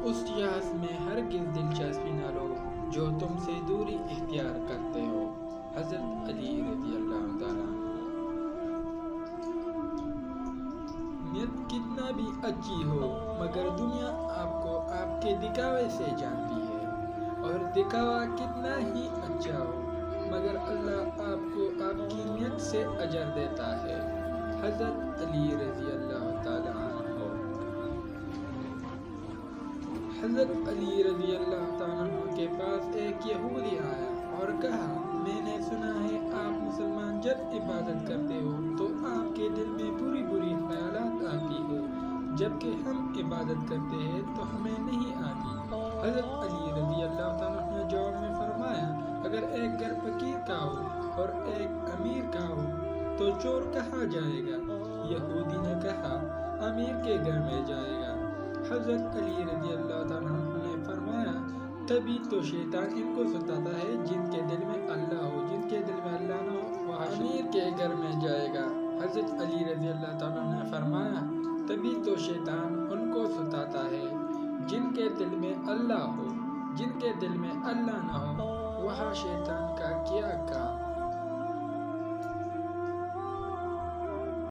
اس یاس میں ہرگز دلچسپی نہ لو جو تم سے دوری اختیار کرتے ہو۔ حضرت علی رضی اللہ تعالیٰ نیت کتنا بھی اچھی ہو مگر دنیا آپ کو آپ کے دکھاوے سے جانتی ہے، اور دکھاوا کتنا ہی اچھا ہو مگر اللہ آپ کو آپ کی نیت سے اجر دیتا ہے۔ حضرت علی رضی اللہ تعالیٰ عنہ۔ حضرت علی رضی اللہ تعالیٰ عنہ کے پاس ایک یہودی آیا اور کہا، میں نے سنا ہے آپ مسلمان جب عبادت کرتے ہو تو آپ کے دل میں بری بری خیالات آتی ہے، جبکہ ہم عبادت کرتے ہیں تو ہمیں نہیں آتی۔ حضرت علی رضی اللہ تعالیٰ عنہ نے جواب میں فرمایا، اگر ایک گھر فقیر کا ہو اور ایک امیر کا ہو تو چور کہاں جائے گا؟ یہودی نے کہا، امیر کے گھر میں جائے گا۔ حضرت علی رضی اللہ تعالیٰ عنہ نے فرمایا، تبھی تو شیطان ان کو ستاتا ہے جن کے دل میں اللہ ہو، جن کے دل میں اللہ نہ ہو وہ امیر کے گھر میں جائے گا۔ حضرت علی رضی اللہ تعالیٰ عنہ نے فرمایا، تبھی تو شیطان ان کو ستاتا ہے جن کے دل میں اللہ ہو، جن کے دل میں اللہ نہ ہو وہاں شیطان کا کیا کام۔